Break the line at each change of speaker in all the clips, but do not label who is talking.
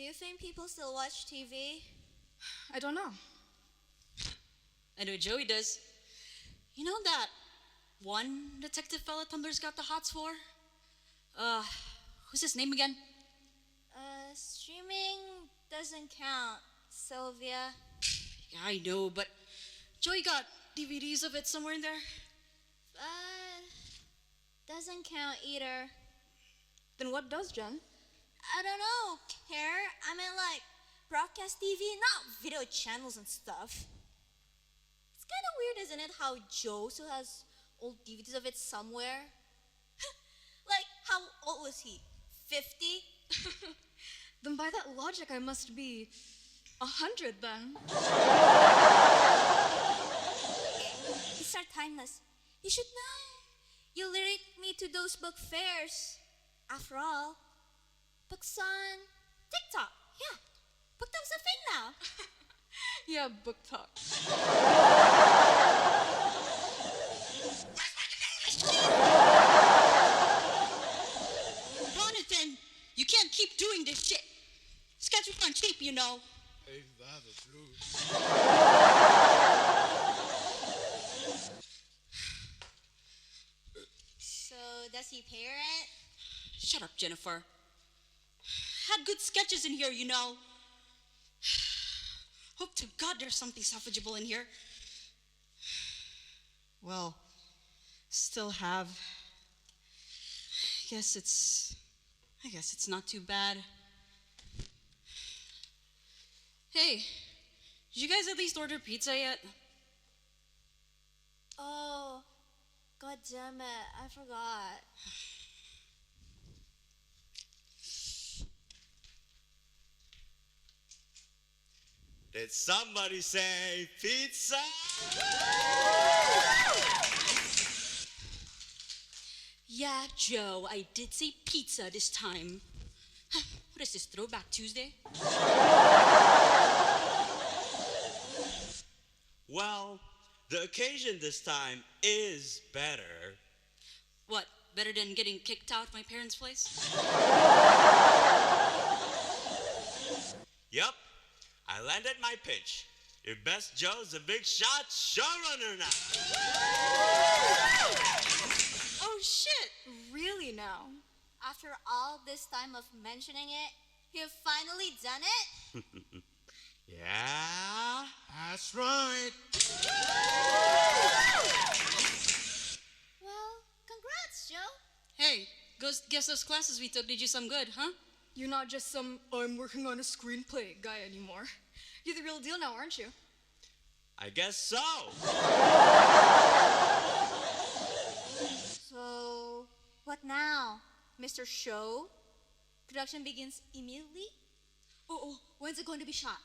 Do you think people still watch TV?
I don't know.
I know Joey does. You know that one detective fella Tumblr's got the hots for? Who's his name again?
Streaming doesn't count, Sylvia.
Yeah, I know, but Joey got DVDs of it somewhere in there.
Doesn't count either.
Then what does, Jen?
I don't know, care? I mean, like, broadcast TV, not video channels and stuff. It's kind of weird, isn't it, how Joe still has old DVDs of it somewhere? Like, how old was he? 50?
Then by that logic, I must be 100 then.
These are timeless. You should know. You lyric me to those book fairs. After all, books on TikTok. Yeah, BookTok's a thing now.
Yeah, book talk.
Ronathan, you can't keep doing this shit. It's got you on tape, you know.
Ain't that the truth?
So, does he pay rent?
Shut up, Jennifer. Had good sketches in here, you know. Hope to God there's something salvageable in here. Well, still have. I guess it's not too bad. Hey, did you guys at least order pizza yet?
Oh, god damn it, I forgot.
Did somebody say pizza?
Yeah, Joe, I did say pizza this time. What is this, Throwback Tuesday?
Well, the occasion this time is better.
What, better than getting kicked out of my parents' place?
Yup, I landed my pitch. Your best Joe's a big shot showrunner now.
Oh shit, really now?
After all this time of mentioning it, you've finally done it?
Yeah?
That's right.
Well, congrats, Joe.
Hey, guess those classes we took did you some good, huh?
You're not just some I'm working on a screenplay guy anymore. You're the real deal now, aren't you?
I guess so.
So, what now, Mr. Show? Production begins immediately? Oh, when's it going to be shot?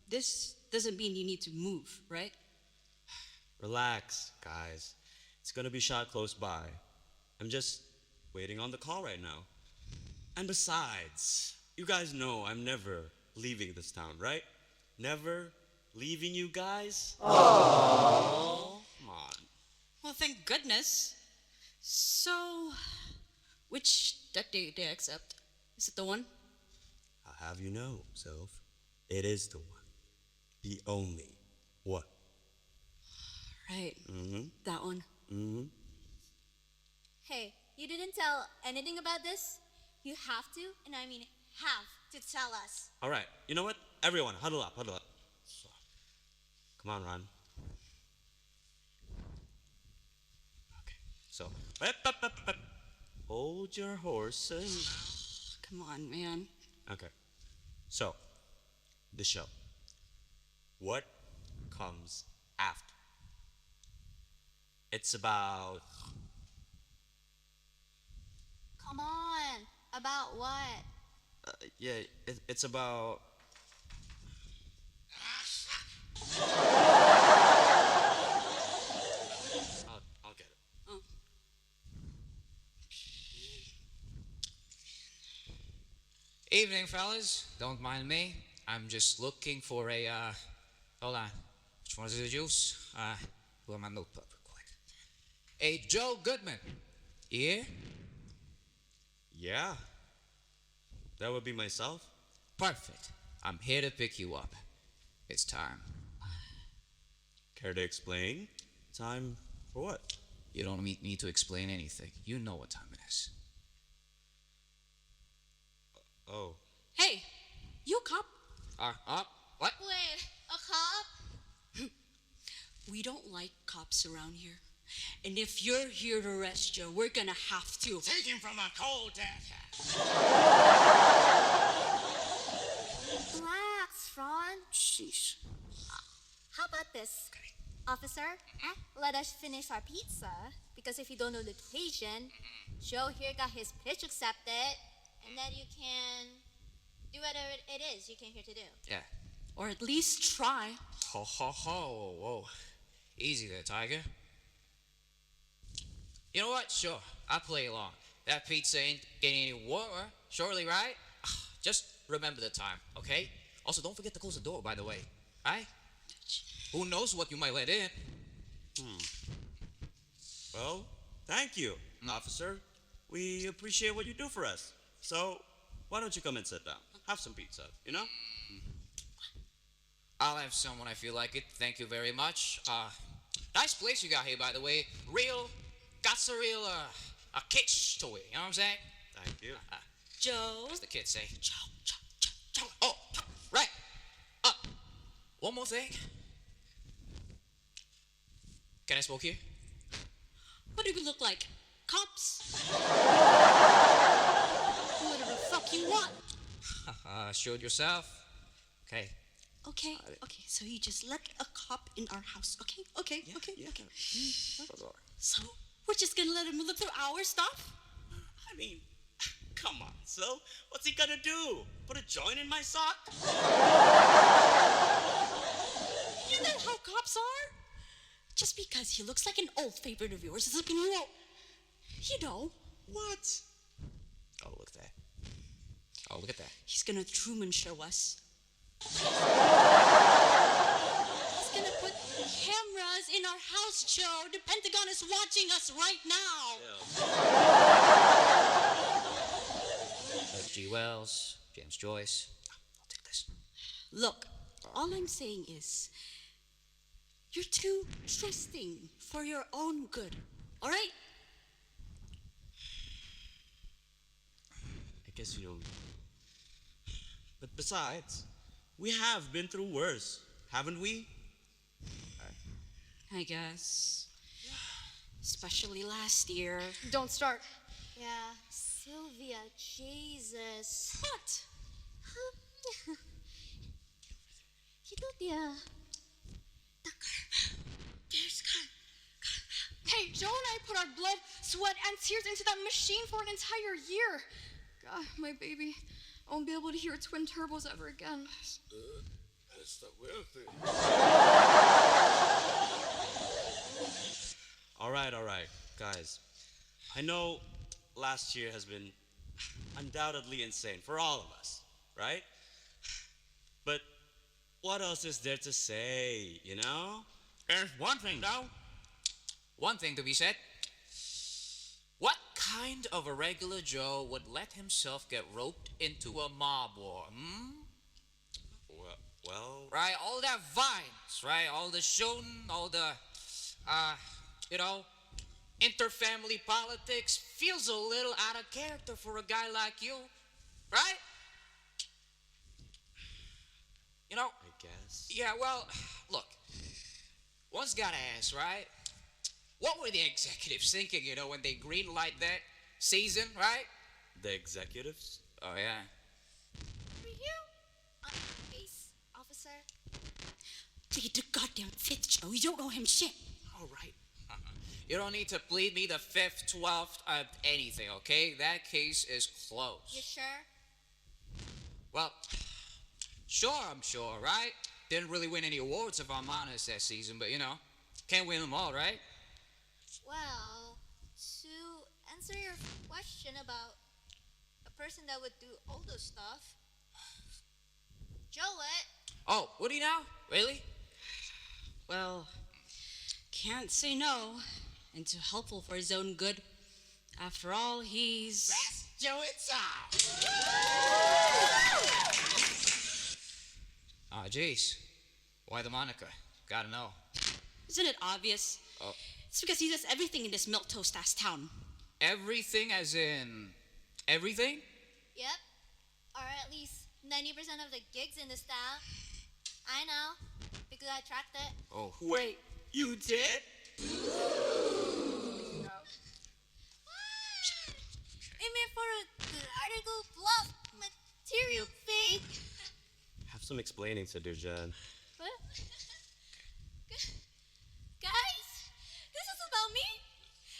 This doesn't mean you need to move, right?
Relax, guys. It's gonna be shot close by. I'm just waiting on the call right now. And besides, you guys know I'm never leaving this town, right? Never leaving you guys? Aww. Come on.
Well, thank goodness. So, which deck did they accept? Is it the one?
I'll have you know, Sylph. It is the one. The only one.
Right.
Mm-hmm.
That one.
Mm-hmm.
Hey, you didn't tell anything about this? You have to, and I mean have to tell us.
All right. You know what? Everyone, huddle up, huddle up. Come on, Ron. Okay. So, hold your horses.
Come on, man.
Okay. So, the show. What comes after? It's about...
Come on, about what?
It's about... I'll get it.
Oh.
Evening, fellas. Don't mind me. I'm just looking for a, hold on. Which one is the juice? Pull my notebook real quick. A Joe Goodman. Here?
Yeah. That would be myself.
Perfect. I'm here to pick you up. It's time.
Care to explain? Time for what?
You don't need me to explain anything. You know what time it is.
Oh,
Hey, you cop.
What?
Wait, a cop?
We don't like cops around here. And if you're here to arrest Joe, we're gonna have to.
Take him from a cold death.
Relax, Ron.
Sheesh.
How about this? Officer, let us finish our pizza. Because if you don't know the occasion, Joe here got his pitch accepted. And then you can do whatever it is you came here to do.
Yeah.
Or at least try.
Ho, ho, ho. Whoa. Easy there, Tiger. You know what? Sure. I'll play along. That pizza ain't getting any warmer, surely, right? Just remember the time, okay? Also, don't forget to close the door, by the way. Right? Who knows what you might let in?
well, thank you, officer. We appreciate what you do for us. So, why don't you come and sit down? Have some pizza, you know?
I'll have some when I feel like it. Thank you very much. Nice place you got here, by the way. Got a real, a kitsch to it. You know what I'm saying?
Thank you.
Joe.
What's the kids say?
Joe.
Oh, right. One more thing. Can I smoke here?
What do we look like? Cops? Whatever the fuck you want.
Showed yourself. Okay.
Okay, so you just let a cop in our house, okay? Okay. So, we're just gonna let him look through our stuff?
I mean, come on, Sil. What's he gonna do? Put a joint in my sock?
You know how cops are? Just because he looks like an old favorite of yours doesn't mean you won't. You know.
What?
Oh, look at that. Oh, look at that.
He's gonna Truman show us. He's gonna put cameras in our house, Joe. The Pentagon is watching us right now.
G. Wells, James Joyce. I'll take this.
Look, all I'm saying is, you're too trusting for your own good, all right?
I guess you don't. But besides, we have been through worse, haven't we?
I guess. Especially last year.
Don't start.
Yeah, Sylvia, Jesus.
What?
Hey, Joe and I put our blood, sweat, and tears into that machine for an entire year. God, my baby. I won't be able to hear twin turbos ever again.
That's the weird thing.
All right, guys. I know last year has been undoubtedly insane for all of us, right? But what else is there to say, you know?
There's one thing, though. One thing to be said. What kind of a regular Joe would let himself get roped into a mob war,
Well,
Right, all that violence, right? All the shooting, all the, interfamily politics feels a little out of character for a guy like you, right? You know?
I guess.
Yeah, well, look, one's gotta ask, right? What were the executives thinking, when they greenlight that season, right?
The executives?
Oh, yeah.
Over here? On your face, officer.
Plead the goddamn fifth, Joe. You don't know him shit.
All right. You don't need to plead me the 5th, 12th, anything, okay? That case is closed.
You sure?
Well, sure, I'm sure, right? Didn't really win any awards if I'm honest that season, but can't win them all, right?
Well, to answer your question about a person that would do all those stuff, Joe it.
Oh, would he now? Really?
Well, can't say no. And too helpful for his own good. After all, he's...
do it all.
Ah, jeez. Why the moniker? Gotta know.
Isn't it obvious?
Oh.
It's because he does everything in this milquetoast ass town.
Everything as in everything?
Yep. Or at least 90% of the gigs in this town. I know. Because I tracked it.
Oh.
Wait, you did?
I mean, for the article fluff material thing.
Have some explaining to do, Jen.
What? Guys, this is about me.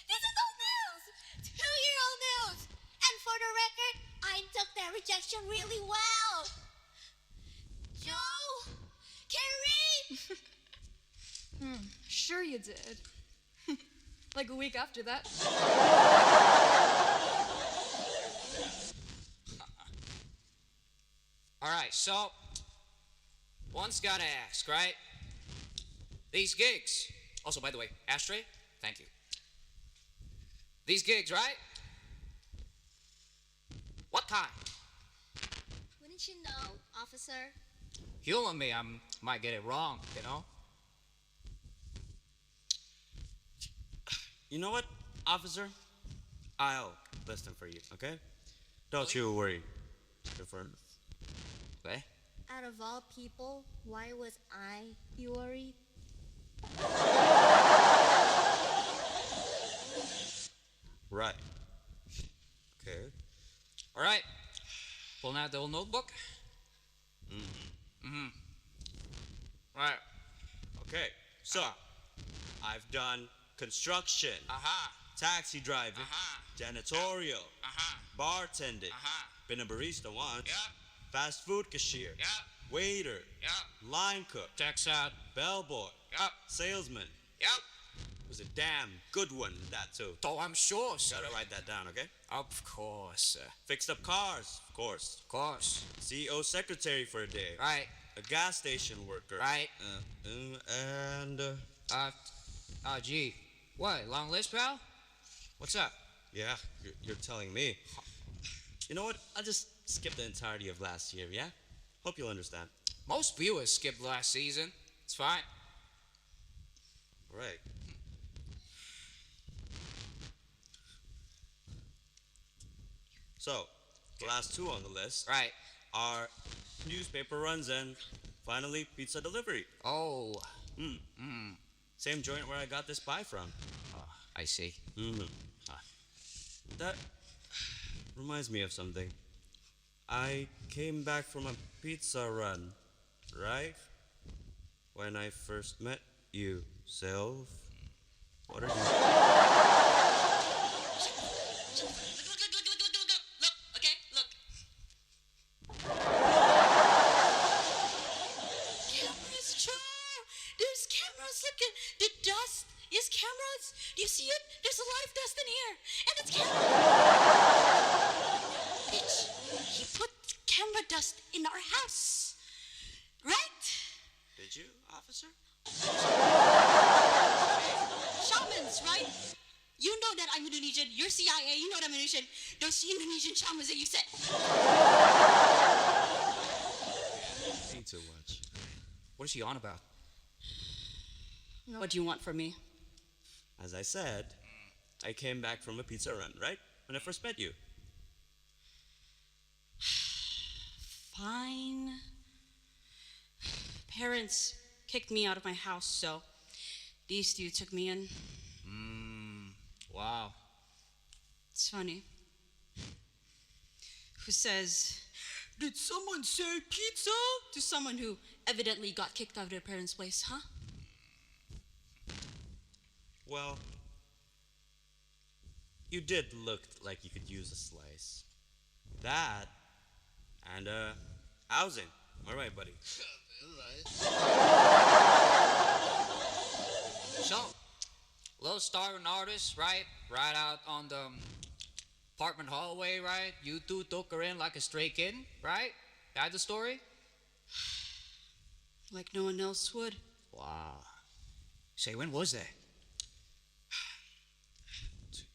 This is old news. 2-year-old news. And for the record, I took that rejection really well. Joe, Carrie.
Sure you did. Like a week after that.
All right, so one's gotta ask, right? These gigs. Also, by the way, ashtray, thank you. These gigs, right? What kind?
Wouldn't you know, officer?
Humor me, I might get it wrong, you know?
You know what, officer? I'll listen for you, okay? Don't you worry. Your friend.
Okay.
Out of all people, why was I worried?
Right. Okay.
All right. Pulling out the old notebook. Right.
Okay. So, I've done construction,
Aha.
taxi driving, janitorial,
Aha.
bartending,
Aha.
been a barista once,
Yeah.
fast food cashier,
Yeah.
waiter,
Yeah.
line cook,
Checks out.
bellboy,
Yeah.
salesman.
Yeah.
Was a damn good one, that too.
Oh, I'm sure, sir.
Gotta write that down, okay?
Of course, sir.
Fixed up cars, of course.
Of course.
CEO secretary for a day.
Right.
A gas station worker.
Right.
And
Gee. What, long list, pal? What's up?
yeah, you're telling me. You know what? I'll just skip the entirety of last year, yeah? Hope you'll understand.
Most viewers skipped last season. It's fine.
Right. So, the last two on the list
Right.
are newspaper runs and finally pizza delivery.
Oh,
Same joint where I got this pie from.
I see.
That reminds me of something. I came back from a pizza run, right? When I first met you, Sylv. What are you...
Look, okay, look. Cameras, Joe! There's cameras, look at the dust is cameras. Do you see it? There's a lot of dust in here. And it's cameras. Bitch, he put camera dust in our house. Right?
Did you, officer?
Shamans, right? You know that I'm Indonesian. You're CIA. You know that I'm Indonesian. Those Indonesian shamans that you said.
Ain't too much.
What is she on about?
What do you want from me?
As I said, I came back from a pizza run, right? When I first met you.
Fine. Parents kicked me out of my house, so these two took me in.
Wow.
It's funny. Who says, "Did someone say pizza?" to someone who evidently got kicked out of their parents' place, huh?
Well, you did look like you could use a slice. That and housing. All right, buddy.
So, little starving artist, right? Right out on the apartment hallway, right? You two took her in like a stray kid, right? That's the story?
Like no one else would.
Wow. Say, when was that?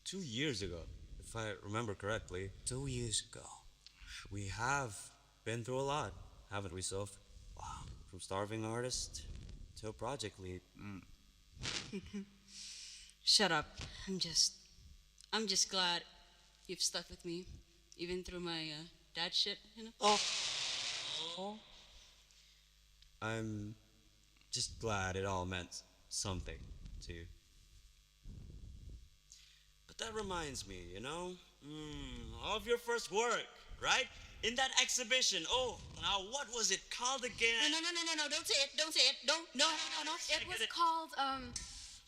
2 years ago, if if I remember correctly,
2 years ago.
we have been through a lot, haven't we, Soph? Wow. From starving artist to a project lead.
Shut up. I'm just glad you've stuck with me, even through my dad shit, you know?
Oh. I'm just glad it all meant something to you. But that reminds me, of your first work, right? In that exhibition. Oh, now what was it called again?
No, don't say it, don't say it, don't, no.
It was called,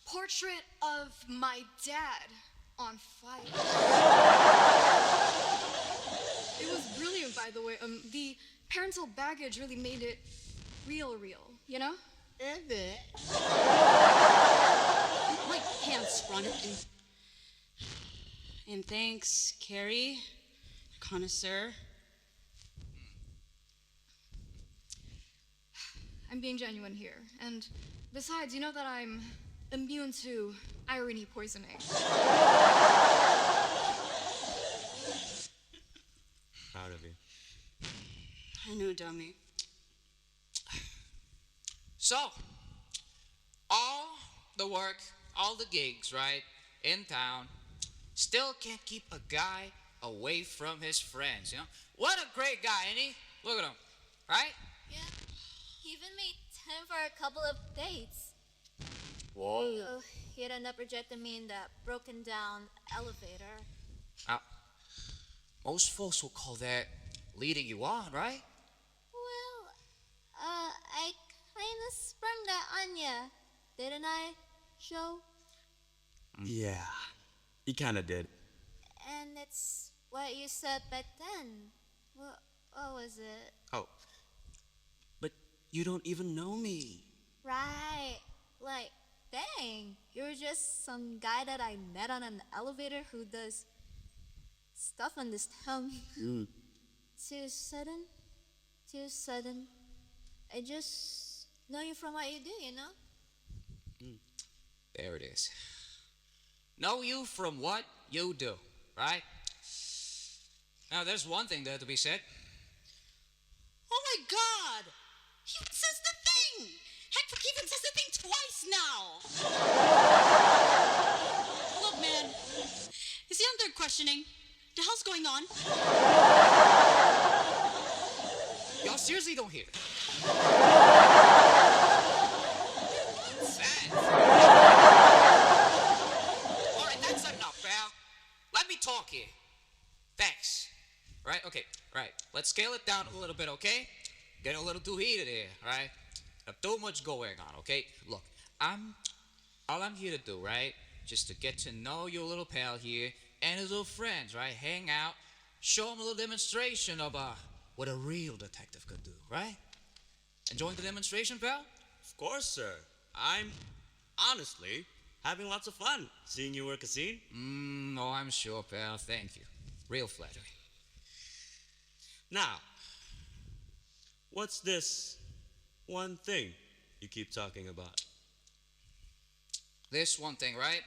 Portrait of My Dad on Fire. It was brilliant, by the way. The parental baggage really made it real, you know?
My pants, Ronathan. And thanks, Carrie, connoisseur.
I'm being genuine here. And besides, you know that I'm immune to irony poisoning.
Proud of you.
I know, dummy.
So, all the work, all the gigs, right, in town, still can't keep a guy away from his friends, What a great guy, ain't he? Look at him, right?
Yeah. He even made time for a couple of dates.
Whoa.
Oh, he ended up rejecting me in that broken down elevator.
Most folks will call that leading you on, right?
Well, I kinda sprung that on ya, didn't I, Joe?
Yeah, he kinda did.
And it's what you said back then. What was it?
Oh. But you don't even know me.
Right. Like, dang, you're just some guy that I met on an elevator who does stuff on this town. Too sudden. I just know you from what you do,
There it is. Know you from what you do, right? Now, there's one thing there to be said.
Oh my God! He says the thing! Heck, he even says the thing twice now! Look, man. Is he on there questioning? The hell's going on?
Y'all seriously don't hear? Sad. All right, that's enough, pal. Let me talk here. Thanks. Right? Okay, right. Let's scale it down a little bit, okay? Getting a little too heated here, right? Too much going on, okay? Look, all I'm here to do, right? Just to get to know your little pal here and his little friends, right? Hang out, show him a little demonstration of what a real detective could do, right? Enjoying the demonstration, pal?
Of course, sir. I'm honestly having lots of fun seeing you work a scene.
Oh, I'm sure, pal. Thank you. Real flattering.
Now, what's this one thing you keep talking about?
This one thing, right?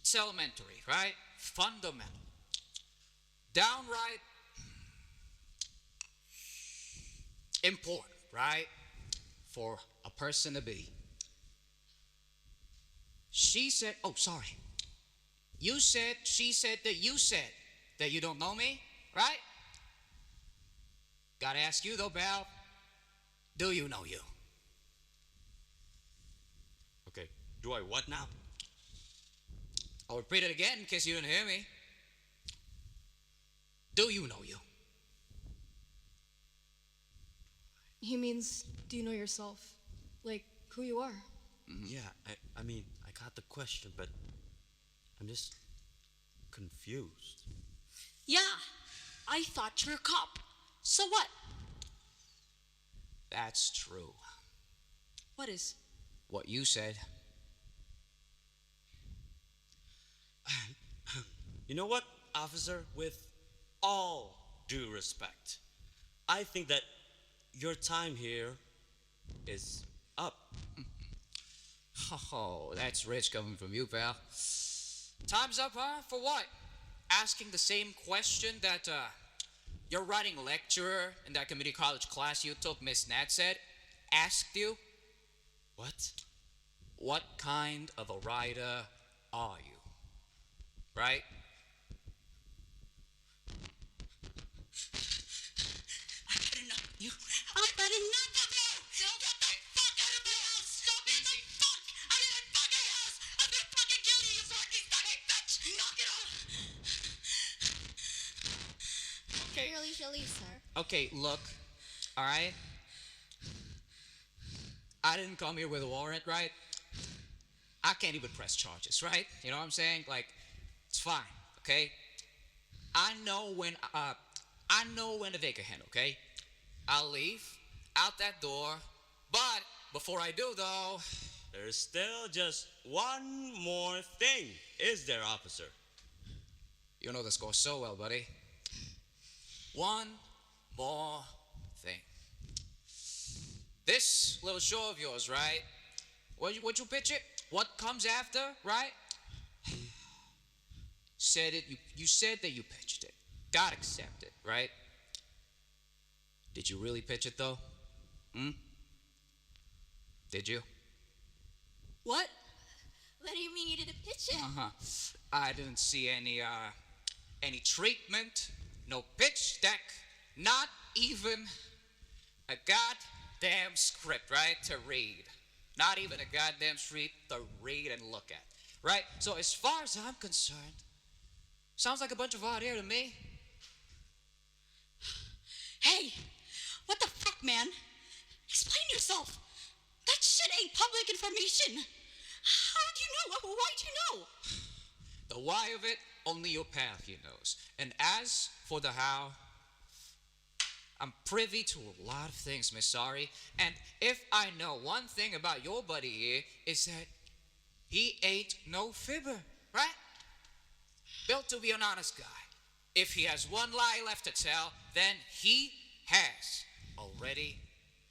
It's elementary, right? Fundamental. Downright important, right? For a person to be. She said, oh, sorry. You said, she said that you said that you don't know me, right? Gotta ask you though, Bal. Do you know you?
Okay, do I what now?
I'll repeat it again in case you didn't hear me. Do you know you?
He means, do you know yourself? Like, who you are?
Yeah, I mean, I got the question, but I'm just confused.
Yeah, I thought you were a cop. So what?
That's true.
What is?
What you said.
You know what, officer? With all due respect, I think that your time here is up.
Oh, that's rich coming from you, pal. Time's up, huh? For what? Asking the same question that your writing lecturer in that community college class you took, Miss Nat said, asked you?
What?
What kind of a writer are you? Right?
I've had enough of you. I've had enough of you. Get the fuck out of my house. Stop it. Get the fuck out of my fucking house. I'm gonna fucking kill you, you fucking fucking bitch. Knock it off.
Okay.
Really, sir.
Okay, look. Alright? I didn't come here with a warrant, right? I can't even press charges, right? You know what I'm saying? Like, it's fine, okay? I know when to take a hint, okay? I'll leave out that door, but before I do though,
There's still just one more thing, is there, officer?
you know the score so well, buddy. One more thing. This little show of yours, right? Would you pitch it? What comes after, right? Said it. You said that you pitched it. Got accepted, right? Did you really pitch it though? Did you?
What? What do you mean you didn't pitch it?
I didn't see any treatment, no pitch deck, not even a goddamn script, right, to read. Not even a goddamn script to read and look at, right? So as far as I'm concerned, sounds like a bunch of hot air to me.
Hey, what the fuck, man? Explain yourself. That shit ain't public information. How did you know? Why'd you know?
The why of it, only your pal here knows. And as for the how, I'm privy to a lot of things, Miss Sorry. And if I know one thing about your buddy here, is that he ain't no fibber, right? Built to be an honest guy. If he has one lie left to tell, then he has already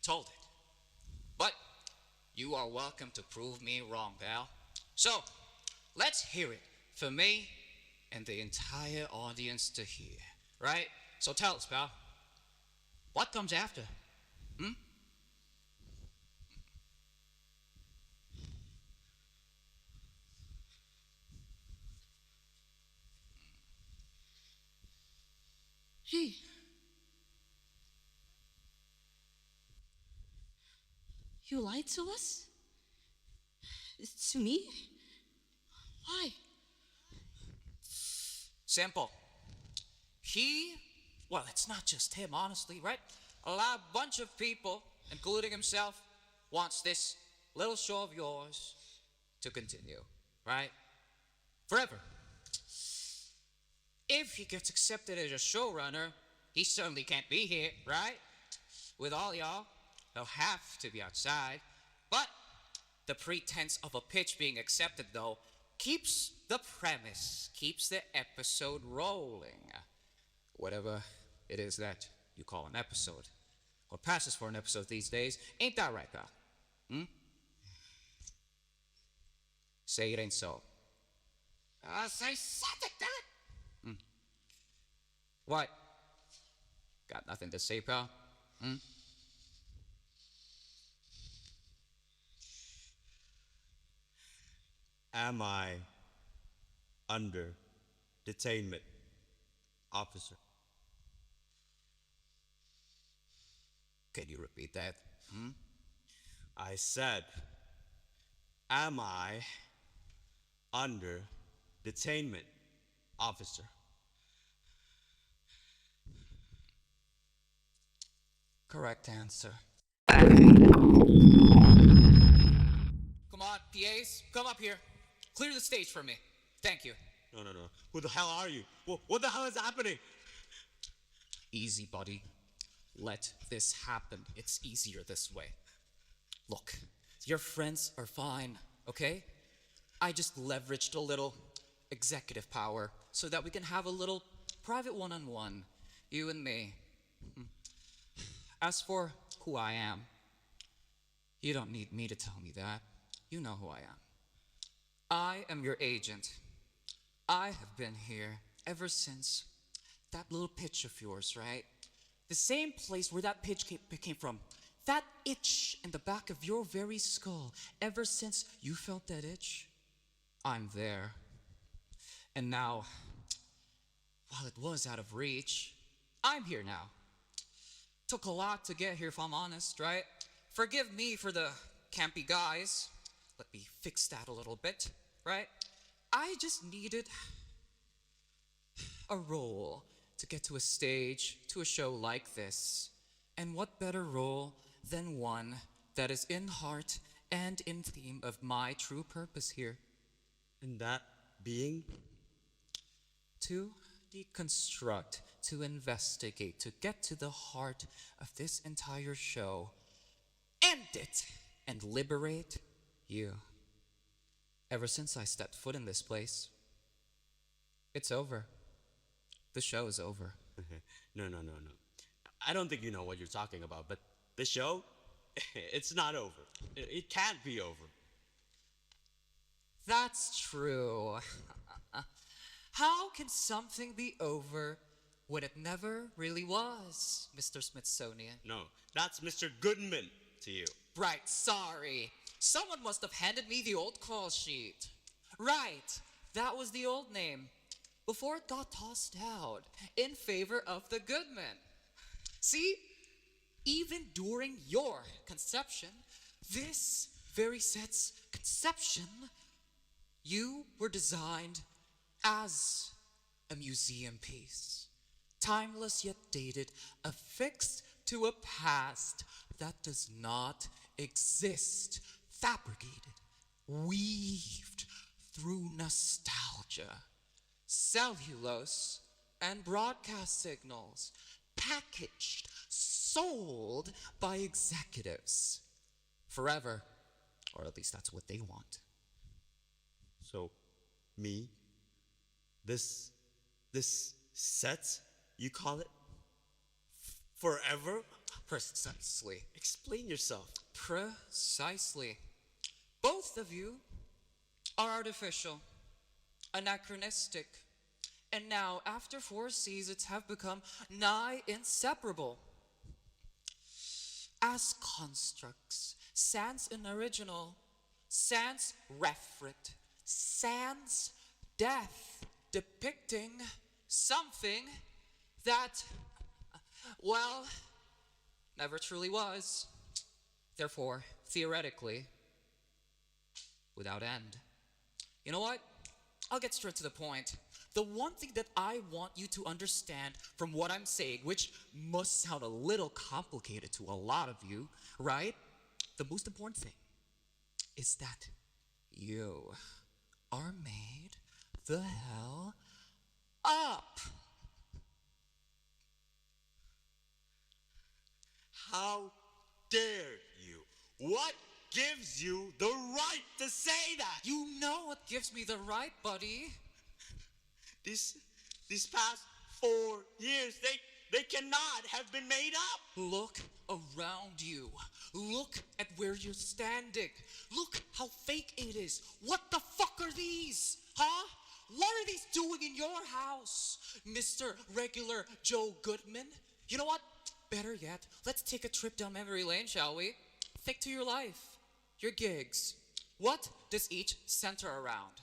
told it. But you are welcome to prove me wrong, pal. So, let's hear it for me and the entire audience to hear, right? So tell us, pal. What comes after?
Gee. You lied to us? To me? Why?
Simple. Well, it's not just him, honestly, right? A bunch of people, including himself, wants this little show of yours to continue, right? Forever. If he gets accepted as a showrunner, he certainly can't be here, right? With all y'all, he'll have to be outside. But the pretense of a pitch being accepted, though, keeps the premise, keeps the episode rolling. Whatever it is that you call an episode. What passes for an episode these days, ain't that right, pal? Say it ain't so.
Say something, damn it.
What? Got nothing to say, pal?
Am I under detainment, officer?
Can you repeat that?
I said, am I under detainment, officer?
Correct answer. Come on, PAs, come up here. Clear the stage for me. Thank you.
No. Who the hell are you? What the hell is happening?
Easy, buddy. Let this happen. It's easier this way. Look, your friends are fine, okay? I just leveraged a little executive power so that we can have a little private one-on-one, you and me. As for who I am, you don't need me to tell me that. You know who I am. I am your agent. I have been here ever since that little pitch of yours, right? The same place where that pitch came from. That itch in the back of your very skull. Ever since you felt that itch, I'm there. And now, while it was out of reach, I'm here now. Took a lot to get here, if I'm honest, right? Forgive me for the campy guys. Let me fix that a little bit, right? I just needed a role to get to a stage, to a show like this. And what better role than one that is in heart and in theme of my true purpose here?
And that being?
To deconstruct, to investigate, to get to the heart of this entire show, end it, and liberate you. Ever since I stepped foot in this place, it's over. The show is over.
No. I don't think you know what you're talking about, but the show, it's not over. It can't be over.
That's true. How can something be over when it never really was, Mr. Smithsonian?
No, that's Mr. Goodman to you.
Right, sorry. Someone must have handed me the old call sheet. Right, that was the old name, before it got tossed out in favor of the Goodman. See, even during your conception, this very set's conception, you were designed as a museum piece. Timeless yet dated, affixed to a past that does not exist. Fabricated, weaved through nostalgia, cellulose, and broadcast signals, packaged, sold by executives. Forever, or at least that's what they want.
So, me? This set, you call it? Forever?
Precisely.
Explain yourself.
Precisely. Both of you are artificial, anachronistic, and now, after 4 seasons, have become nigh inseparable. As constructs, sans an original, sans referent, sans death, depicting something that, well, never truly was. Therefore, theoretically, without end. You know what? I'll get straight to the point. The one thing that I want you to understand from what I'm saying, which must sound a little complicated to a lot of you, right? The most important thing is that you are made the hell up.
How dare you? What gives you the right to say that?
You know what gives me the right, buddy.
These past 4 years, they cannot have been made up.
Look around you. Look at where you're standing. Look how fake it is. What the fuck are these? Huh? What are these doing in your house, Mr. Regular Joe Goodman? You know what? Better yet, let's take a trip down memory lane, shall we? Think to your life, your gigs. What does each center around?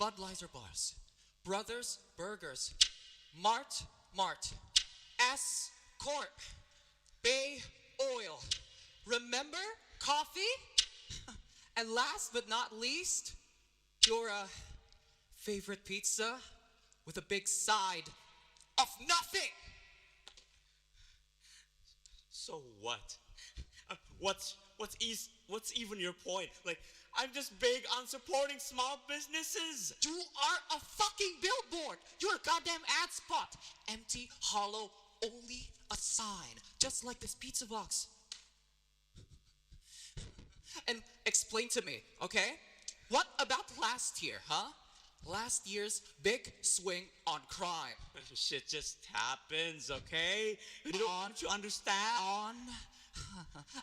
Budweiser bars, Brothers Burgers, Mart, S Corp, Bay Oil. Remember coffee? And last but not least, your favorite pizza with a big side of nothing.
So what? What's even your point? Like, I'm just big on supporting small businesses.
You are a fucking billboard. You're a goddamn ad spot. Empty, hollow, only a sign. Just like this pizza box. And explain to me, okay? What about last year, huh? Last year's big swing on crime.
Shit just happens, okay? Don't you understand?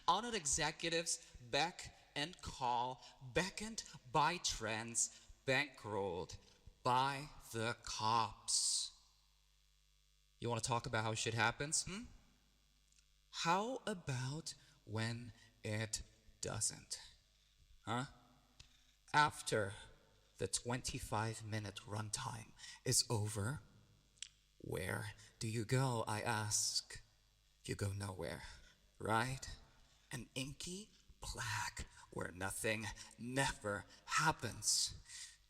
On an executive's beck and call, beckoned by trends, bankrolled, by the cops. You want to talk about how shit happens? How about when it doesn't? Huh? After the 25-minute runtime is over, where do you go, I ask? You go nowhere, right? An inky black where nothing never happens.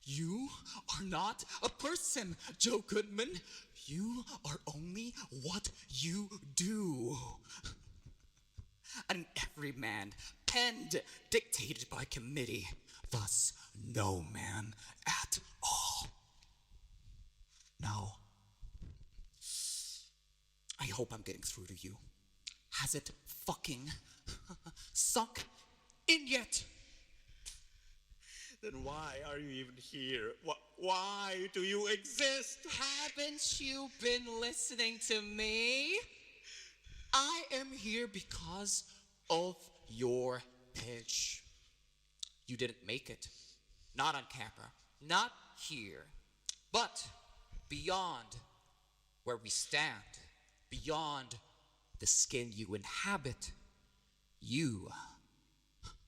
You are not a person, Joe Goodman. You are only what you do. An everyman, penned, dictated by committee, thus no man at all. Now, I hope I'm getting through to you. Has it fucking sunk in yet?
Then why are you even here? Why do you exist?
Haven't you been listening to me? I am here because of your pitch. You didn't make it. Not on camera. Not here. But beyond where we stand, beyond the skin you inhabit, you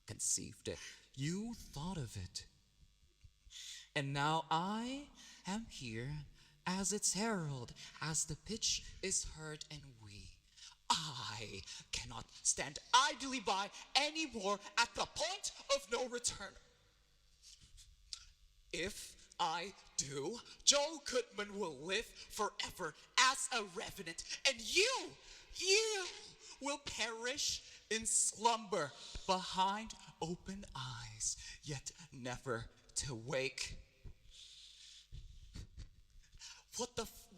conceived it. You thought of it. And now I am here as its herald, as the pitch is heard, and I cannot stand idly by anymore at the point of no return. If I do, Joe Goodman will live forever as a revenant, and you will perish in slumber behind open eyes, yet never to wake.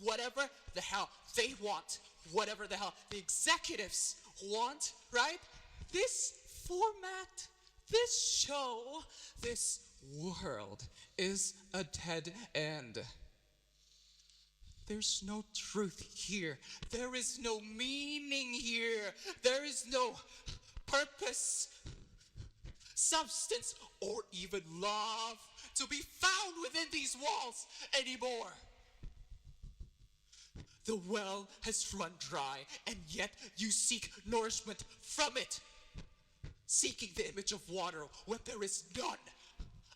Whatever the hell they want, whatever the hell the executives want, right? This format, this show, this world is a dead end. There's no truth here. There is no meaning here. There is no purpose, substance, or even love to be found within these walls anymore. The well has run dry, and yet you seek nourishment from it, seeking the image of water when there is none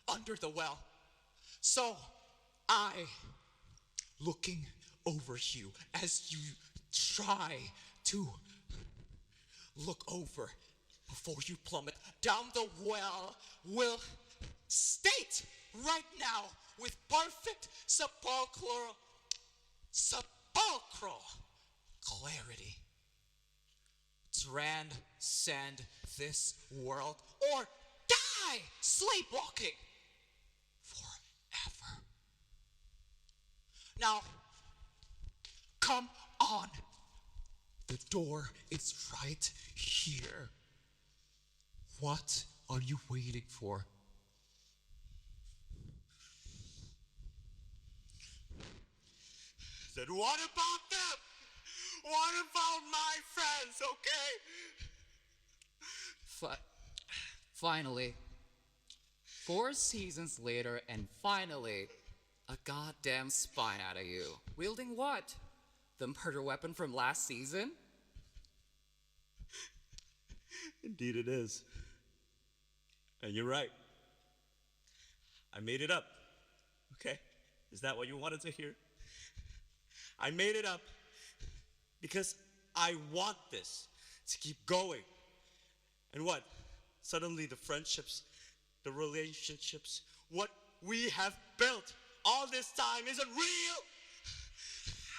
under the well. So I, looking over you as you try to look over before you plummet down the well, will state right now with perfect sepulchral clarity: transcend this world or die sleepwalking forever. Now, come on. The door is right here. What are you waiting for?
Then what about them? What about my friends, okay?
Finally, 4 seasons later, and finally, a goddamn spine out of you. Wielding what? The murder weapon from last season?
Indeed it is. And you're right. I made it up. Okay? Is that what you wanted to hear? I made it up because I want this to keep going. And what? Suddenly the friendships, the relationships, what we have built all this time isn't real.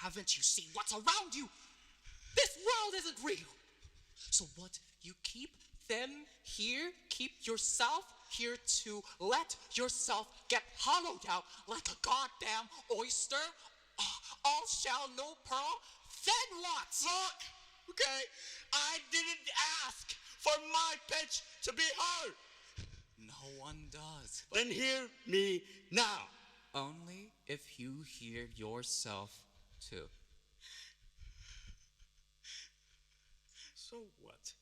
Haven't you seen what's around you? This world isn't real. So what you keep them here, keep yourself here to let yourself get hollowed out like a goddamn oyster? All shall no pearl, then what?
Look, okay, I didn't ask for my pitch to be heard.
No one does.
Then hear me now.
Only if you hear yourself too.
So what?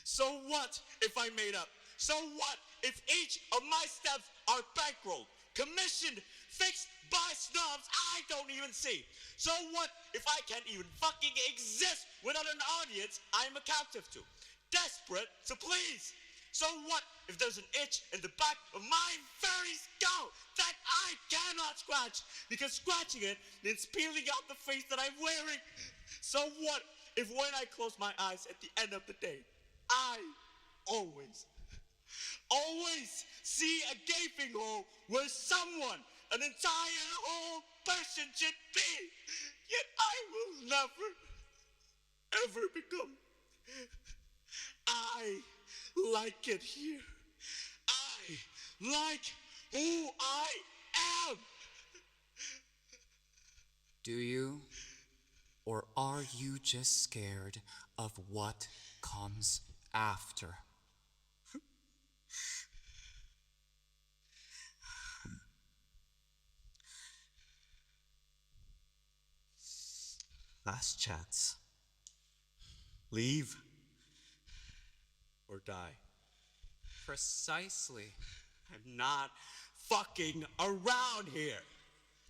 So what if I made up? So what if each of my steps are bankrolled, commissioned, fixed by snobs I don't even see. So what if I can't even fucking exist without an audience I'm a captive to? Desperate to please. So what if there's an itch in the back of my very skull that I cannot scratch? Because scratching it means peeling out the face that I'm wearing. So what if when I close my eyes at the end of the day, I always see a gaping hole where someone, an entire whole person should be. Yet I will never, ever become. I like it here. I like who I am.
Do you? Or are you just scared of what comes after?
Last chance. Leave or die.
Precisely.
I'm not fucking around here.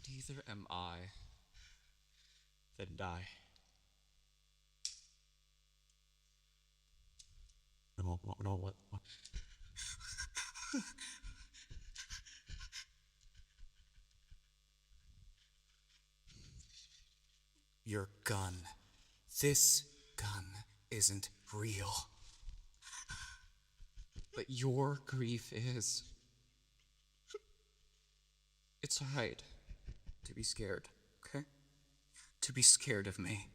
Neither am I.
Then die. No, what?
Your gun. This gun isn't real. But your grief is. It's alright to be scared, okay? To be scared of me.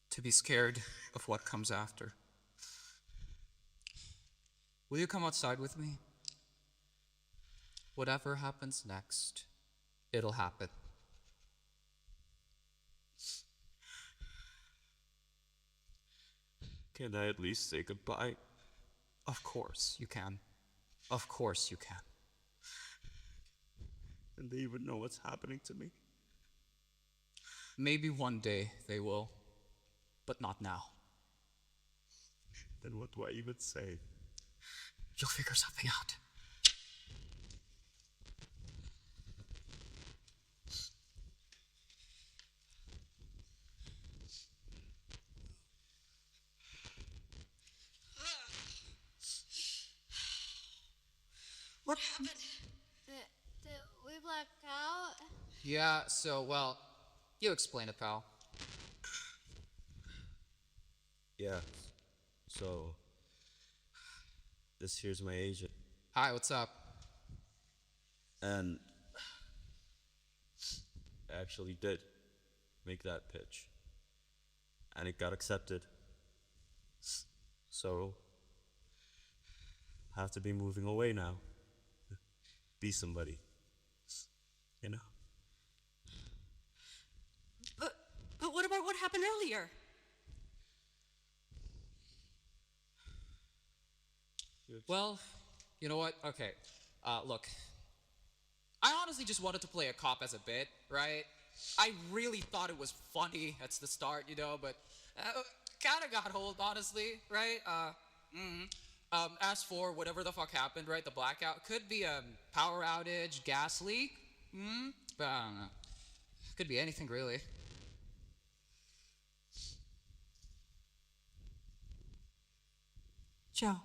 To be scared of what comes after. Will you come outside with me? Whatever happens next, it'll happen.
Can I at least say goodbye?
Of course you can. Of course you can.
And they even know what's happening to me?
Maybe one day they will, but not now.
Then what do I even say?
You'll figure something out.
What happened?
Did we black out?
Yeah, so, well, you explain it, pal.
Yeah. So, this here's my agent.
Hi, what's up?
And I actually did make that pitch. And it got accepted. So, I have to be moving away now. Be somebody. You know?
But what about what happened earlier?
Well, you know what? Okay. Look. I honestly just wanted to play a cop as a bit, right? I really thought it was funny at the start, you know, but kind of got hold, honestly, right? As for whatever the fuck happened, right? The blackout could be a power outage, gas leak, but I don't know. Could be anything, really.
Joe.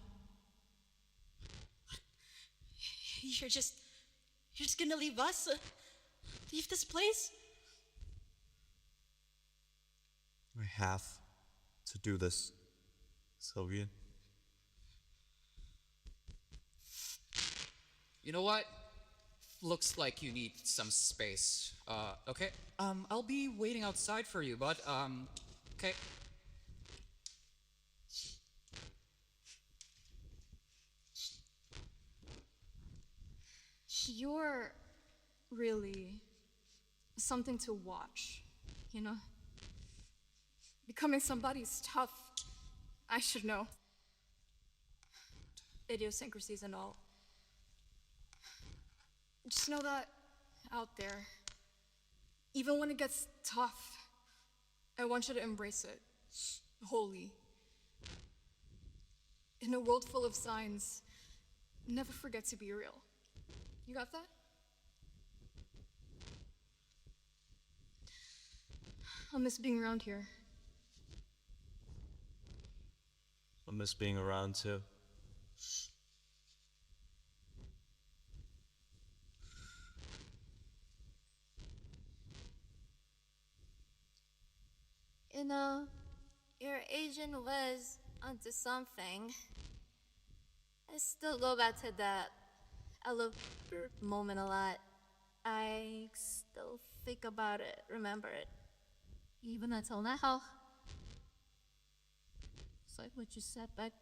You're just gonna leave us? Leave this place?
I have to do this, Sylvia.
You know what? Looks like you need some space. Okay. I'll be waiting outside for you, bud. Okay.
You're really something to watch, you know? Becoming somebody's tough. I should know. Idiosyncrasies and all. Just know that out there, even when it gets tough, I want you to embrace it wholly. In a world full of signs, never forget to be real. You got that? I miss being around here.
I miss being around too.
You know, your agent was onto something. I still go back to that elevator moment a lot. I still think about it, remember it, even until now. It's like what you said back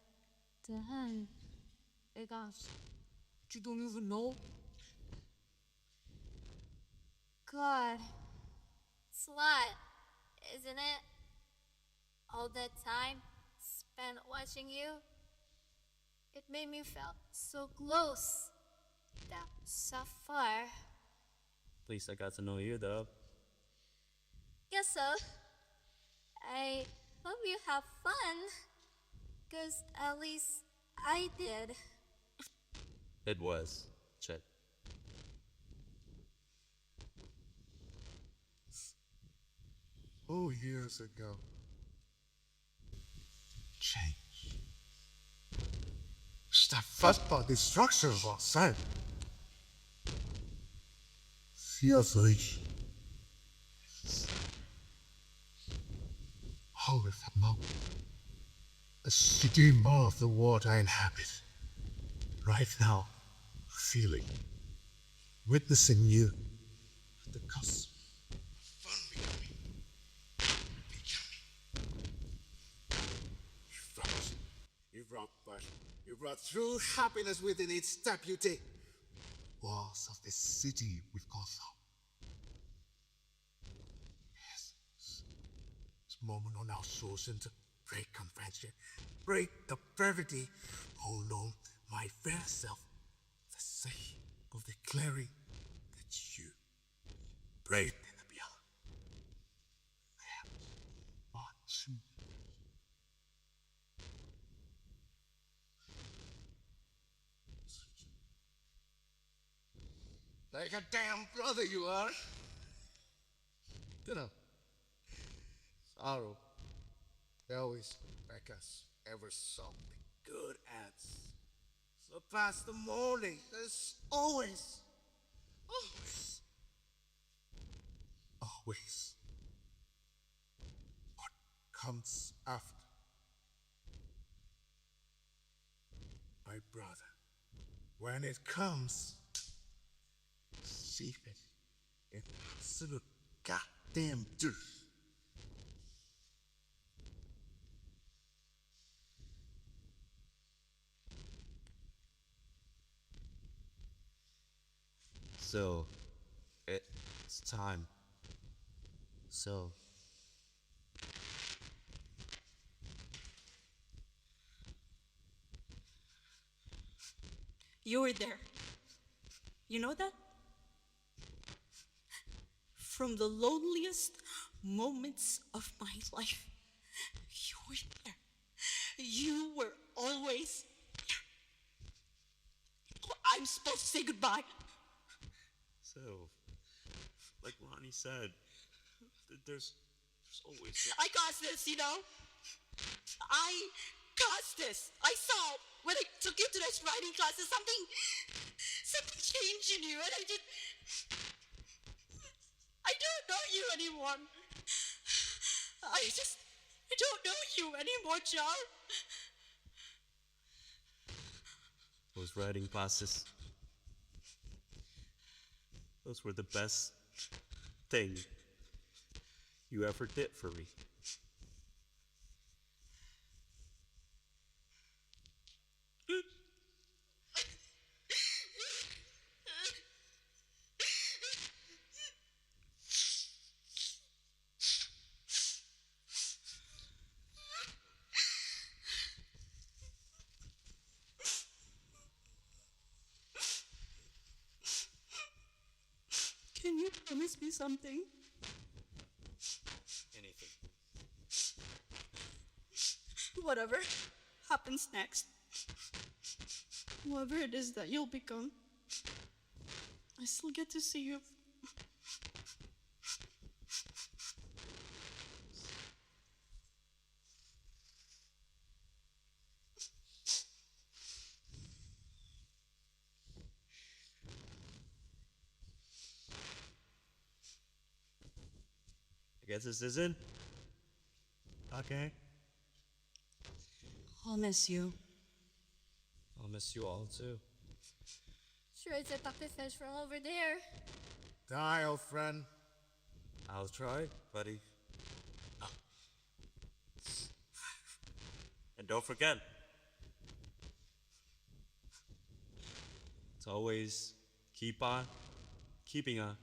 then. Hey gosh,
You don't even know?
God, it's a lot, isn't it? All that time spent watching you, it made me feel so close, that so far.
At least I got to know you, though.
Guess so. I hope you have fun, cause at least I did.
It was, Chet.
Years ago. Change. It's that fussball destruction outside. Seriously. Holy fuck. A city more of the world I inhabit. Right now, feeling, witnessing you at the cusp. Fun you brought true happiness within each step you take. Walls of this city we've called home. Yes, this moment on our chosen to break convention, break the brevity, hold on my fair self, the sake of declaring that you, brave in the beyond, have much. Like a damn brother you are. You know, sorrow, they always make us ever something good at. So past the morning, there's always what comes after. My brother, when it comes, see it in absolute goddamn truth.
So, it's time. So,
You were there. You know that? From the loneliest moments of my life, you were there. You were always there. I'm supposed to say goodbye.
so, like Ronnie said, there's always.
I caused this, you know? I caused this. I saw when I took you to those writing classes, something changed in you, and I don't know you anymore. I don't know you anymore, Char.
Those writing classes, those were the best thing you ever did for me.
Can you promise me something?
Anything.
Whatever happens next, whoever it is that you'll become, I still get to see you.
I guess this is it. Okay.
I'll miss you.
I'll miss you all too.
Sure, it's a tough fish from over there.
Die, old friend.
I'll try, buddy. And don't forget, to always keep on keeping on.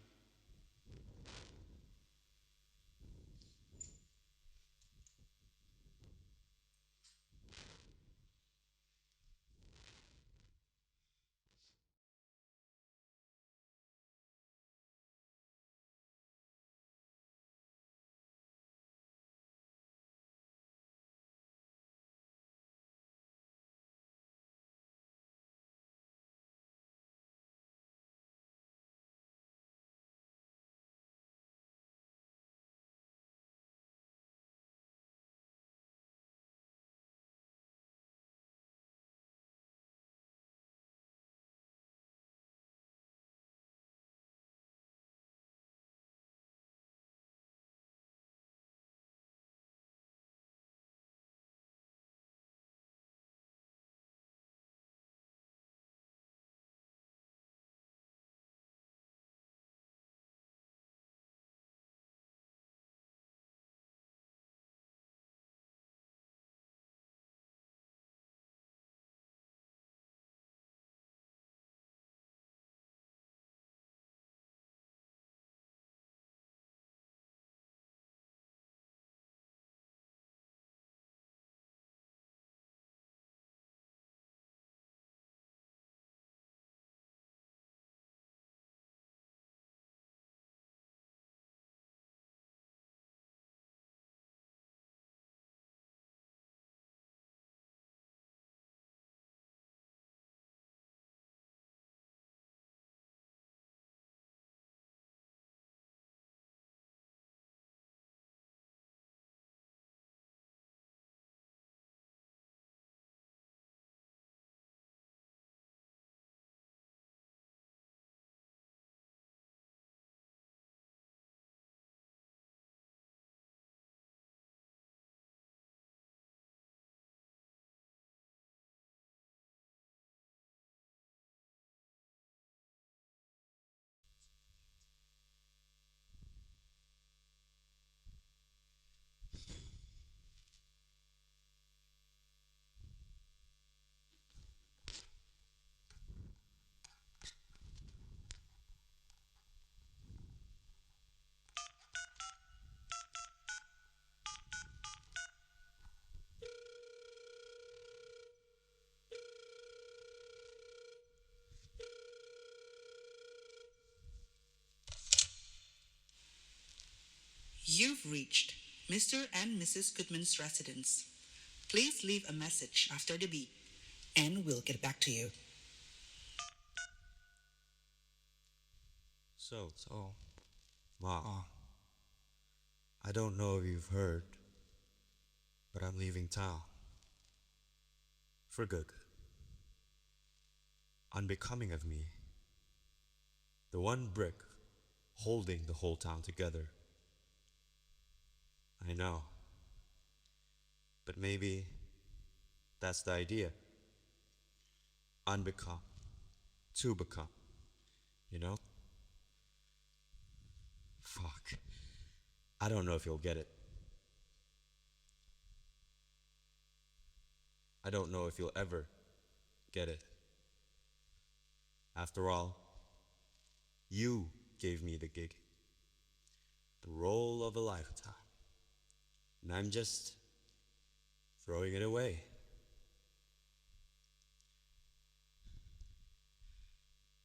You've reached Mr. and Mrs. Goodman's residence. Please leave a message after the beep, and we'll get back to you.
So, Ma, I don't know if you've heard, but I'm leaving town. For good. Unbecoming of me. The one brick holding the whole town together. I know. But maybe that's the idea. Unbecome. To become. You know? Fuck. I don't know if you'll get it. I don't know if you'll ever get it. After all, you gave me the gig. The role of a lifetime. And I'm just throwing it away.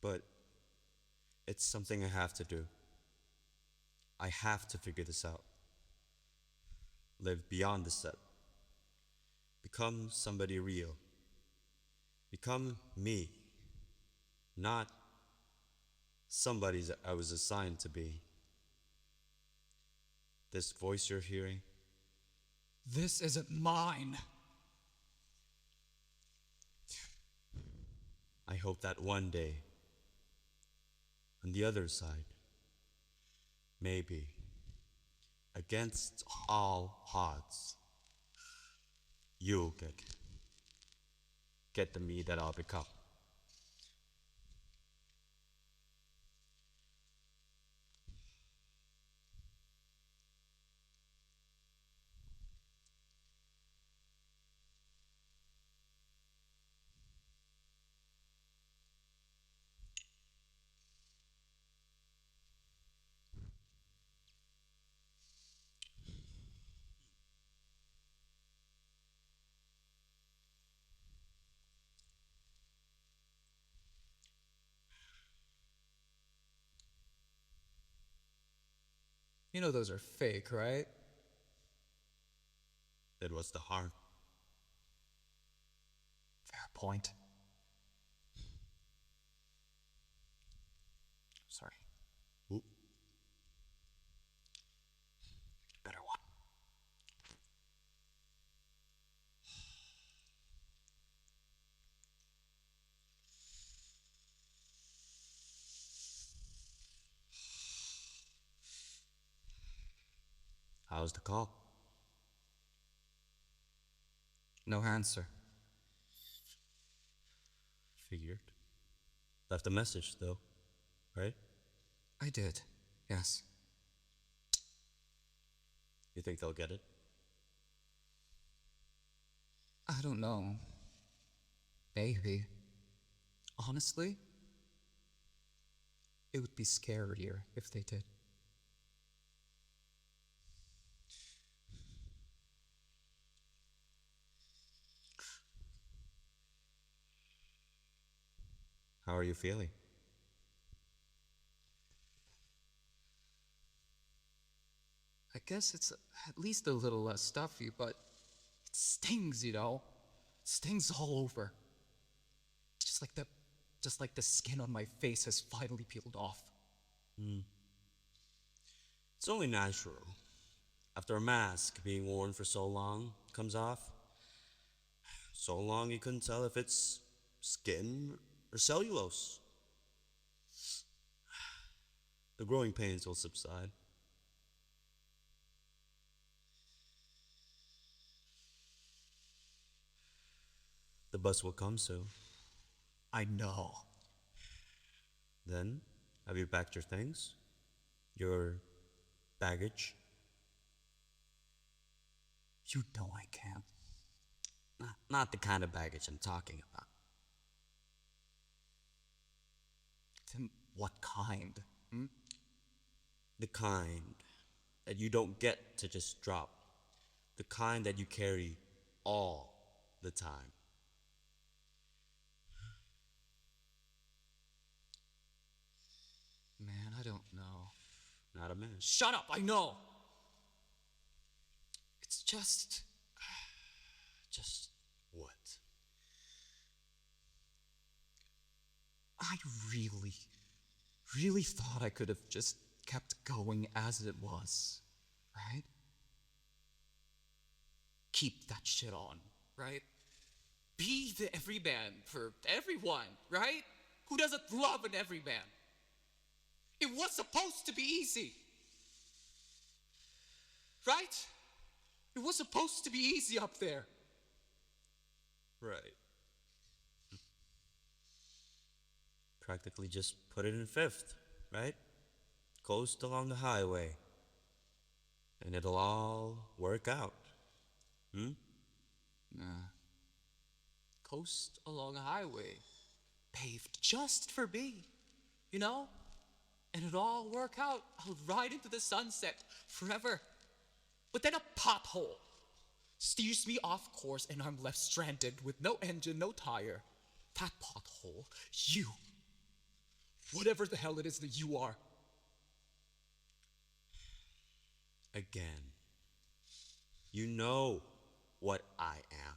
But it's something I have to do. I have to figure this out. Live beyond the set. Become somebody real. Become me. Not somebody that I was assigned to be. This voice you're hearing,
This isn't mine.
I hope that one day, on the other side, maybe Against all odds, you'll get the me that I'll become.
You know those are fake, right?
Then what's the harm?
Fair point. Sorry.
Ooh.
Better one.
How's the call?
No answer.
Figured. Left a message, though, right?
I did, yes.
You think they'll get it?
I don't know. Maybe. Honestly, it would be scarier if they did.
How are you feeling?
I guess it's at least a little less stuffy, but it stings, you know? It stings all over. Just like the skin on my face has finally peeled off.
It's only natural. After a mask being worn for so long comes off, so long you couldn't tell if it's skin or cellulose. The growing pains will subside. The bus will come soon.
I know.
Then, have you packed your things? Your baggage?
You know I can't.
Not the kind of baggage I'm talking about.
Then what kind?
The kind that you don't get to just drop. The kind that you carry all the time.
Man, I don't know.
Not a man.
Shut up, I know! It's just
What?
I really thought I could have just kept going as it was, right? Keep that shit on, right? Be the everyman for everyone, right? Who doesn't love an everyman? It was supposed to be easy. Right? It was supposed to be easy up there.
Right. Practically just put it in fifth, right? Coast along the highway. And it'll all work out.
Nah. Coast along a highway. Paved just for me. You know? And it'll all work out. I'll ride into the sunset forever. But then a pothole steers me off course and I'm left stranded with no engine, no tire. That pothole, you, whatever the hell it is that you are.
Again. You know what I am.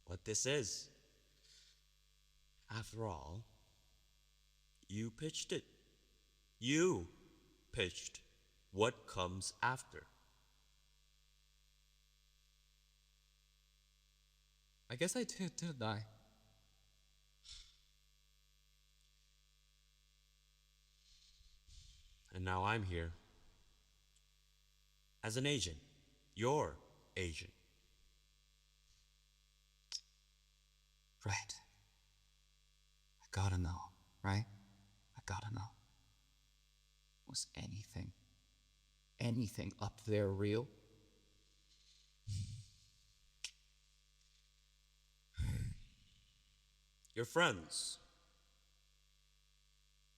What this is. After all, you pitched it. You pitched what comes after.
I guess I did, didn't I?
And now I'm here. as an agent. Your agent.
Right. I gotta know, right? I gotta know. Was anything up there real?
Your friends.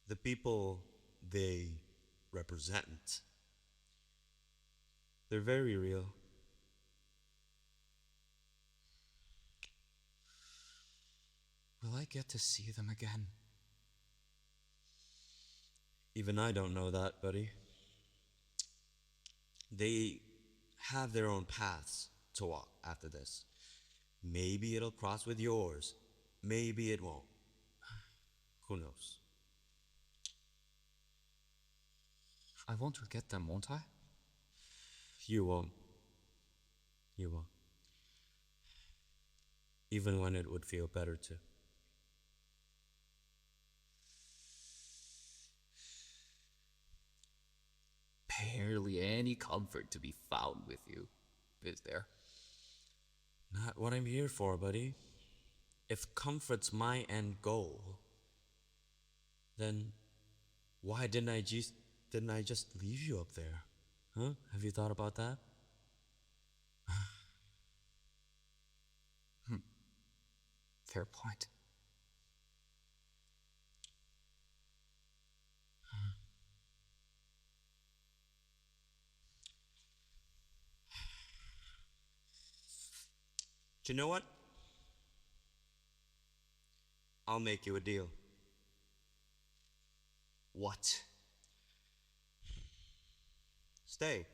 The people they represent. They're very real.
Will I get to see them again?
Even I don't know that, buddy. They have their own paths to walk after this. Maybe it'll cross with yours. Maybe it won't. Who knows?
I won't forget them, won't I?
You won't. You won't. Even when it would feel better to.
Barely any comfort to be found with you, is there?
Not what I'm here for, buddy. If comfort's my end goal, then why didn't I just leave you up there? Huh? Have you thought about that?
Fair point.
Do you know what? I'll make you a deal.
What?
Stay.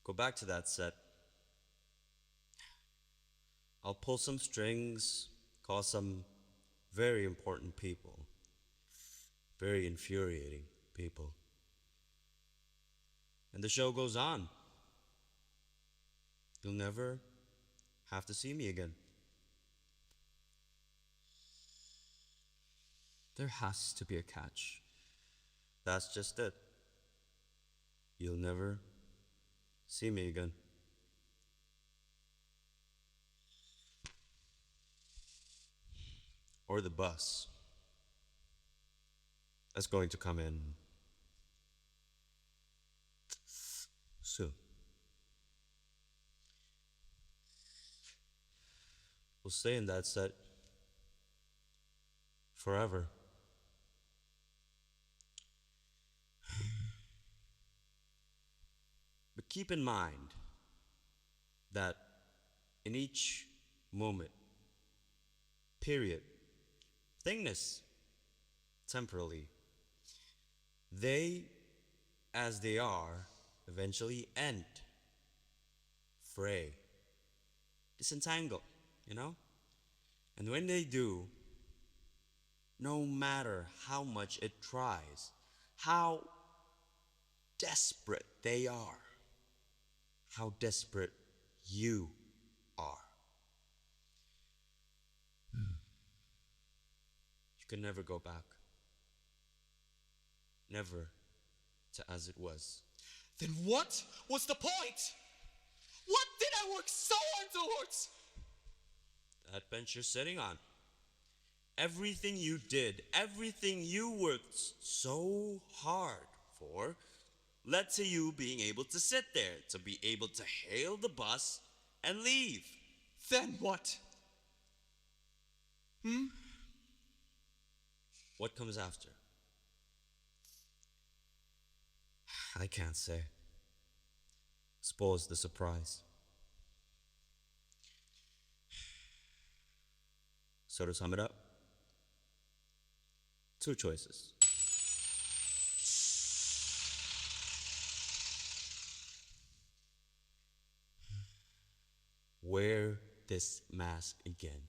Go back to that set. I'll pull some strings, call some very important people. Very infuriating people. And the show goes on. You'll never have to see me again.
There has to be a catch.
That's just it. You'll never see me again. Or the bus. That's going to come in soon. We'll stay in that set forever. But keep in mind that in each moment, period, thingness, temporally, they, as they are, eventually end, fray, disentangle, you know? And when they do, no matter how much it tries, how desperate they are, how desperate you are, you can never go back. Never to as it was.
Then what was the point? What did I work so hard towards?
That bench you're sitting on. Everything you did, everything you worked so hard for, led to you being able to sit there, to be able to hail the bus and leave.
Then what?
What comes after? I can't say. Spoils the surprise. So to sum it up, two choices. Wear this mask again.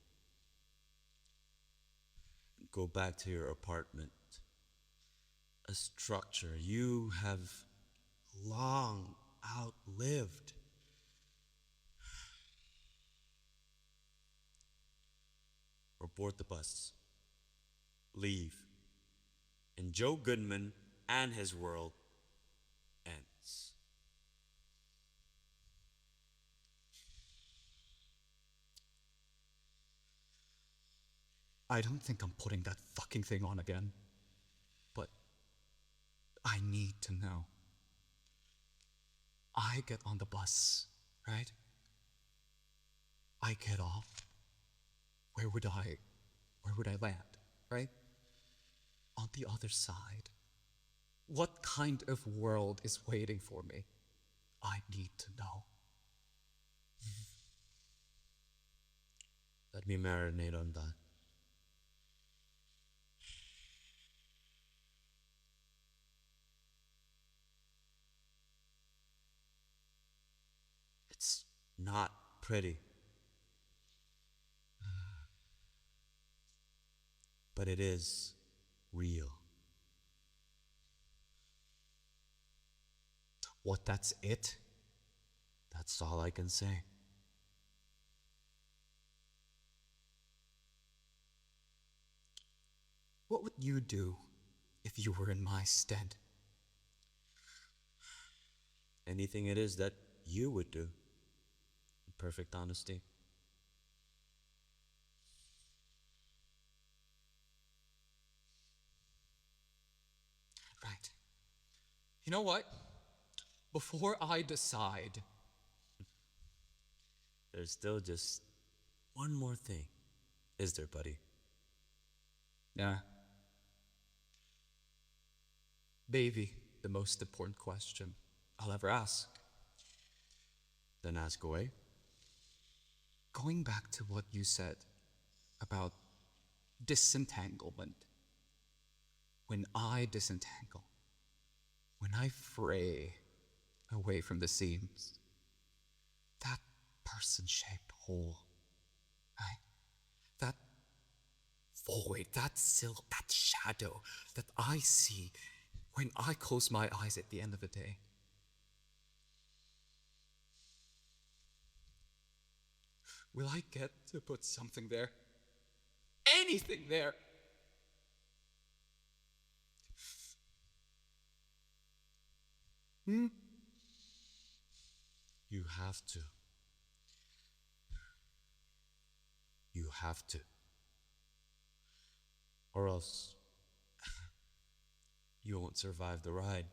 Go back to your apartment. A structure you have long outlived. Or board the bus. Leave. And Joe Goodman and his world ends.
I don't think I'm putting that fucking thing on again. But I need to know. I get on the bus, right? I get off. Where would I land, right? On the other side. What kind of world is waiting for me? I need to know.
Let me marinate on that. It's not pretty. But it is real.
What, that's it?
That's all I can say.
What would you do if you were in my stead?
Anything it is that you would do. In perfect honesty.
Right. You know what? Before I decide,
There's still just one more thing. Is there, buddy?
yeah. Baby, the most important question I'll ever ask.
Then ask away.
Going back to what you said about disentanglement. When I disentangle, when I fray away from the seams, that person-shaped hole, right? That void, that silk, that shadow that I see when I close my eyes at the end of the day. Will I get to put something there? Anything there?
You have to. You have to. Or else you won't survive the ride.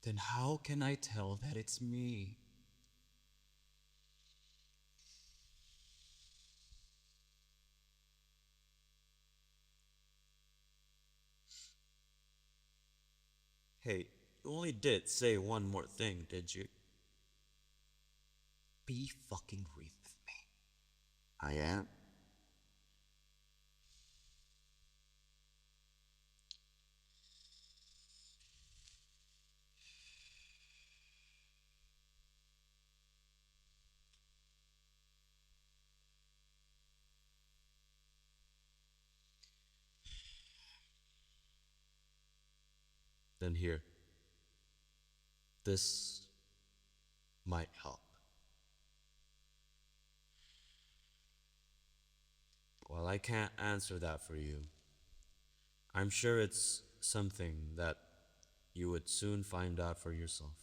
Then how can I tell that it's me?
Hey, you only did say one more thing, did you?
Be fucking real with me.
I am. Then here. This might help. Well, I can't answer that for you. I'm sure it's something that you would soon find out for yourself.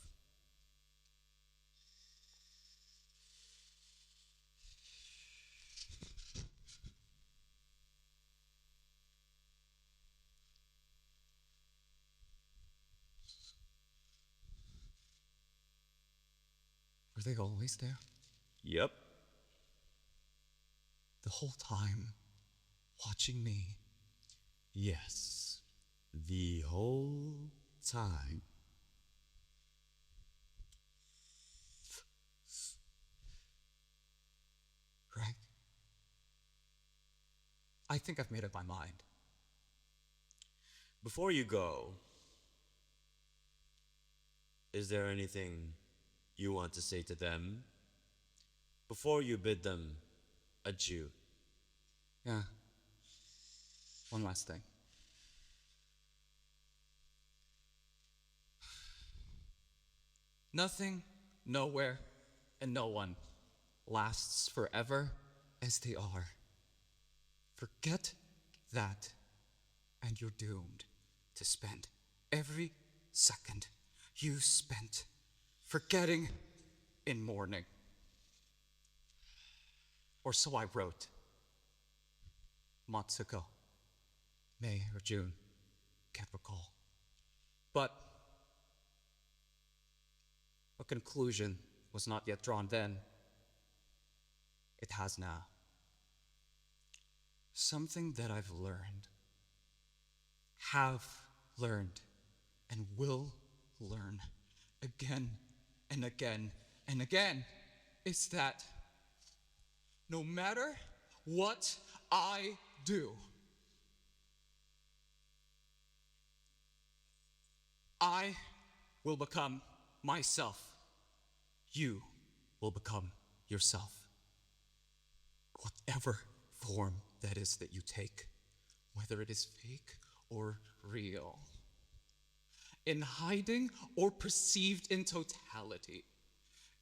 Were they always there?
Yep.
The whole time, watching me?
Yes. The whole time.
Right? I think I've made up my mind.
Before you go, is there anything you want to say to them before you bid them adieu?
Yeah. One last thing. Nothing, nowhere, and no one lasts forever as they are. Forget that, and you're doomed to spend every second you spent forgetting in mourning. Or so I wrote. months ago. May or June, can't recall. But a conclusion was not yet drawn then. It has now. Something that I've learned, have learned, and will learn again and again and again is that no matter what I do, I will become myself. You will become yourself. Whatever form that is that you take, whether it is fake or real, in hiding or perceived in totality,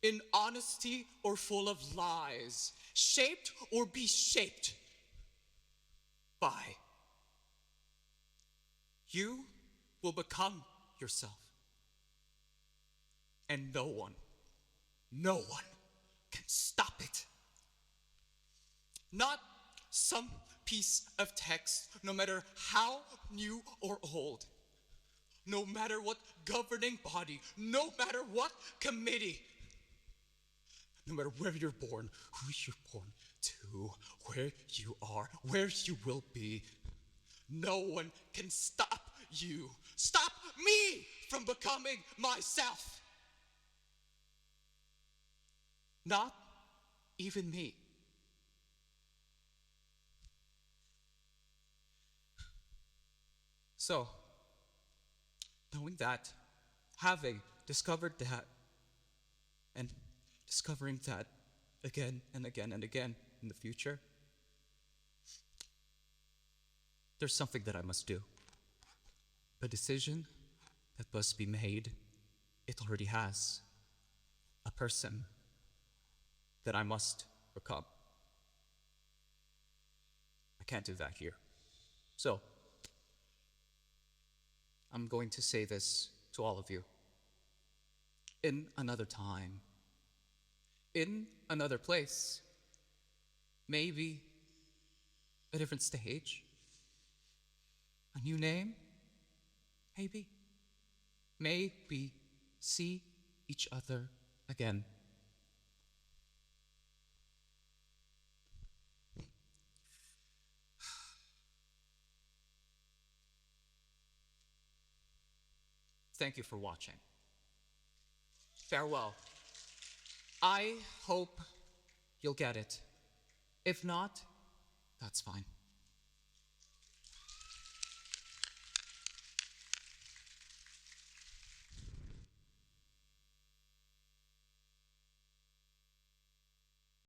in honesty or full of lies, shaped or be shaped by. You will become yourself. And no one can stop it. Not some piece of text, no matter how new or old, no matter what governing body, no matter what committee, no matter where you're born, who you're born to, where you are, where you will be, no one can stop you, stop me from becoming myself. Not even me. So, knowing that, having discovered that, and discovering that again and again and again in the future, there's something that I must do. A decision that must be made, it already has. A person that I must become. I can't do that here. So, I'm going to say this to all of you. In another time, in another place, maybe a different stage, a new name, maybe. May we see each other again. Thank you for watching. Farewell. I hope you'll get it. If not, that's fine.